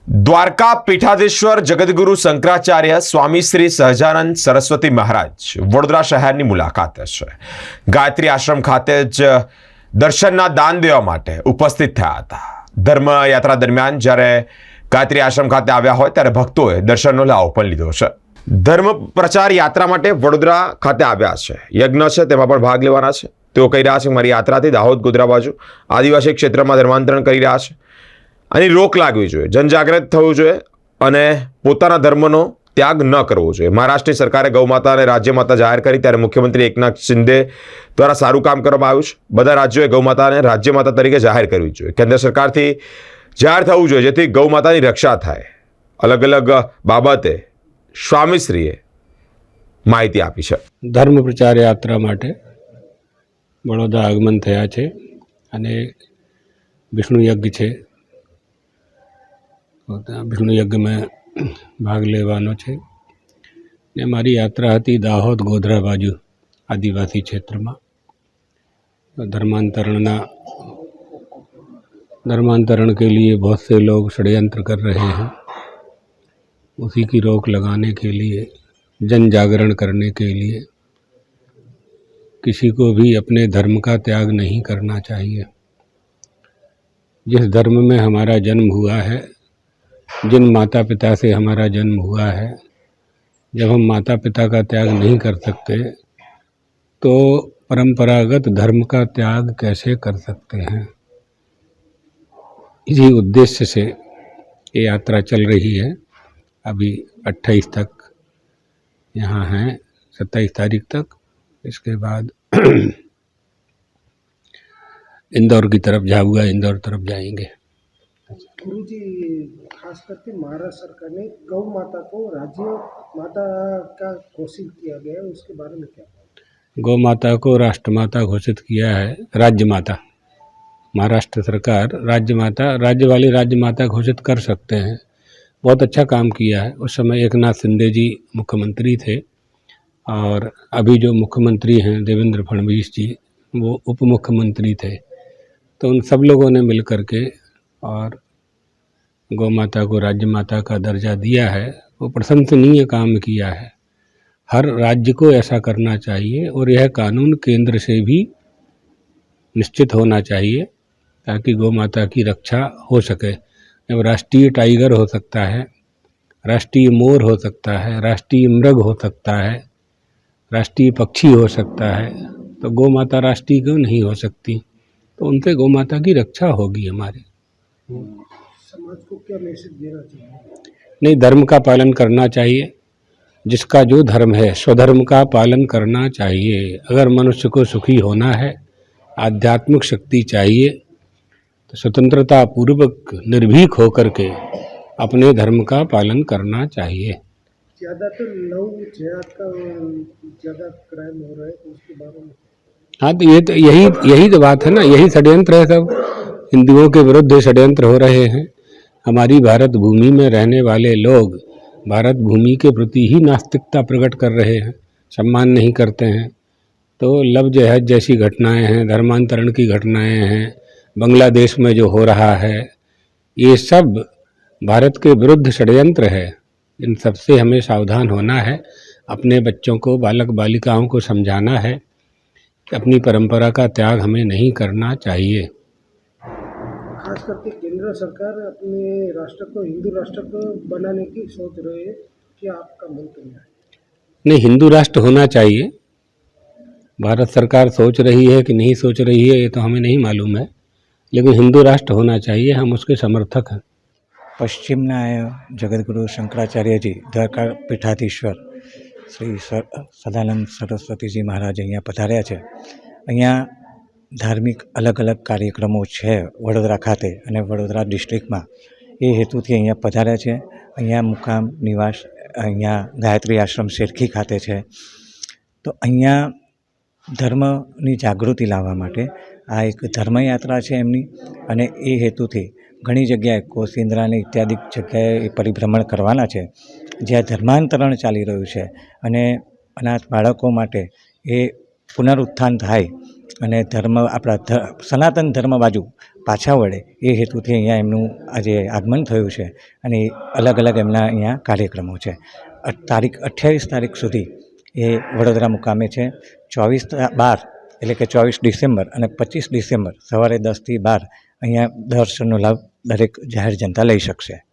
દ્વારકા પીઠાધીશ્વર જગદગુરુ શંકરાચાર્ય સ્વામી શ્રી સહજાનંદ સરસ્વતી મહારાજ વડોદરા શહેરની મુલાકાતે છે। ગાયત્રી આશ્રમ ખાતે જ દર્શનના દાન દેવા માટે ઉપસ્થિત થયા હતા। ધર્મ યાત્રા દરમિયાન જ્યારે ગાયત્રી આશ્રમ ખાતે આવ્યા હોય ત્યારે ભક્તોએ દર્શનનો લાભ પણ લીધો છે। ધર્મ પ્રચાર યાત્રા માટે વડોદરા ખાતે આવ્યા છે। યજ્ઞ છે તેમાં પણ ભાગ લેવાના છે। તેઓ કહી રહ્યા છે મારી યાત્રાથી દાહોદ ગોધરા બાજુ આદિવાસી ક્ષેત્રમાં ધર્માંતરણ કરી રહ્યા છે। આની રોક લાગવી જોઈએ, જનજાગૃત થવું જોઈએ અને પોતાના ધર્મનો ત્યાગ ન કરવો જોઈએ। મહારાષ્ટ્રની સરકારે ગૌમાતાને રાજ્યમાતા જાહેર કરી ત્યારે મુખ્યમંત્રી એકનાથ શિંદે દ્વારા સારું કામ કરવામાં આવ્યું છે। બધા રાજ્યોએ ગૌમાતાને રાજ્યમાતા તરીકે જાહેર કરવી જોઈએ। કેન્દ્ર સરકારથી જાહેર થવું જોઈએ જેથી ગૌમાતાની રક્ષા થાય। અલગ અલગ બાબતે સ્વામીશ્રીએ માહિતી આપી છે। ધર્મ પ્રચાર યાત્રા માટે બड़ौदा આગમન થયા છે અને વિષ્ણુ યજ્ઞ છે। વિષ્ણુ યજ્ઞમાં ભાગ લેવાનો છે ને મારી યાત્રા હતી દાહોદ ગોધરા બાજુ आदिवासी क्षेत्र में। धर्मांतरण के लिए बहुत से लोग षड्यंत्र कर रहे हैं। उसी की रोक लगाने के लिए, जन जागरण करने के लिए किसी को भी अपने धर्म का त्याग नहीं करना चाहिए। जिस धर्म में हमारा जन्म हुआ है, जिन माता पिता से हमारा जन्म हुआ है, जब हम माता पिता का त्याग नहीं कर सकते तो परंपरागत धर्म का त्याग कैसे कर सकते हैं। इसी उद्देश्य से ये यात्रा चल रही है। अभी 28 तक यहाँ हैं, 27 तारीख तक। इसके बाद इंदौर की तरफ जाऊँगा, इंदौर तरफ जाएंगे। गुरु जी, खास करके महाराष्ट्र सरकार ने गौ माता को राज्य माता का घोषित किया गया है, उसके बारे में क्या? गौ माता को राष्ट्रमाता घोषित किया है, राज्य माता। महाराष्ट्र सरकार राज्य माता, राज्य वाली राज्य माता घोषित कर सकते हैं। बहुत अच्छा काम किया है। उस समय एकनाथ शिंदे जी मुख्यमंत्री थे और अभी जो मुख्यमंत्री हैं देवेंद्र फडणवीस जी, वो उप मुख्यमंत्री थे। तो उन सब लोगों ने मिल कर के और गौ माता को राज्य माता का दर्जा दिया है। वो प्रशंसनीय काम किया है। हर राज्य को ऐसा करना चाहिए और यह कानून केंद्र से भी निश्चित होना चाहिए ताकि गौ माता की रक्षा हो सके। जब राष्ट्रीय टाइगर हो सकता है, राष्ट्रीय मोर हो सकता है, राष्ट्रीय मृग हो सकता है, राष्ट्रीय पक्षी हो सकता है, तो गौ माता राष्ट्रीय क्यों नहीं हो सकती। तो उनसे गौ माता की रक्षा होगी। हमारे समाज को क्या मैसेज देना चाहिए? नहीं, धर्म का पालन करना चाहिए। जिसका जो धर्म है स्वधर्म का पालन करना चाहिए। अगर मनुष्य को सुखी होना है, आध्यात्मिक शक्ति चाहिए, तो स्वतंत्रता पूर्वक निर्भीक होकर के अपने धर्म का पालन करना चाहिए। ज़्यादातर लव जिहाद का ज़्यादा क्राइम हो रहा है, तो उसके बारे में? हाँ, तो यही तो बात है ना, यही षड्यंत्र है। सब हिंदुओं के विरुद्ध षड्यंत्र हो रहे हैं। हमारी भारत भूमि में रहने वाले लोग भारत भूमि के प्रति ही नास्तिकता प्रकट कर रहे हैं, सम्मान नहीं करते हैं। तो लव जिहाद जैसी घटनाएं हैं, धर्मांतरण की घटनाएं हैं, बांग्लादेश में जो हो रहा है, ये सब भारत के विरुद्ध षड्यंत्र है। इन सब से हमें सावधान होना है। अपने बच्चों को, बालक बालिकाओं को समझाना है कि अपनी परंपरा का त्याग हमें नहीं करना चाहिए। खास करके केंद्र सरकार अपने राष्ट्र को हिंदू राष्ट्र को बनाने की सोच रही है, क्या आपका मंतव्य है? नहीं, हिंदू राष्ट्र होना चाहिए। भारत सरकार सोच रही है कि नहीं सोच रही है ये तो हमें नहीं मालूम है, लेकिन हिंदू राष्ट्र होना चाहिए। हम उसके समर्थक हैं। पश्चिमना जगद्गुरु शंकराचार्यजी દ્વારકા પીઠાધીશ્વર શ્રી સદાનંદ સરસ્વતીજી મહારાજ અહીંયા પધાર્યા છે। અહીંયા ધાર્મિક અલગ અલગ કાર્યક્રમો છે વડોદરા ખાતે અને વડોદરા ડિસ્ટ્રિક્ટમાં। એ હેતુથી અહીંયા પધાર્યા છે। અહીંયા મુકામ નિવાસ અહીંયા ગાયત્રી આશ્રમ શેરખી ખાતે છે। તો અહીંયા ધર્મની જાગૃતિ લાવવા માટે આ એક ધર્મયાત્રા છે એમની, અને એ હેતુથી ઘણી જગ્યાએ કોસિન્દ્રાને ઇત્યાદિ જગ્યાએ એ પરિભ્રમણ કરવાના છે જ્યાં ધર્માંતરણ ચાલી રહ્યું છે અને અનાથ બાળકો માટે એ પુનરુત્થાન થાય અને આપણા સનાતન ધર્મ બાજુ પાછા વળે એ હેતુથી અહીંયા એમનું આજે આગમન થયું છે અને અલગ અલગ એમના અહીંયા કાર્યક્રમો છે. તારીખ 28 તારીખ સુધી એ વડોદરા મુકામે છે. 12 એટલે કે 24 ડિસેમ્બર અને 25 ડિસેમ્બર સવારે 10 થી 12 અહીંયા દર્શનનો લાભ દરેક જાહેર જનતા લઈ શકશે.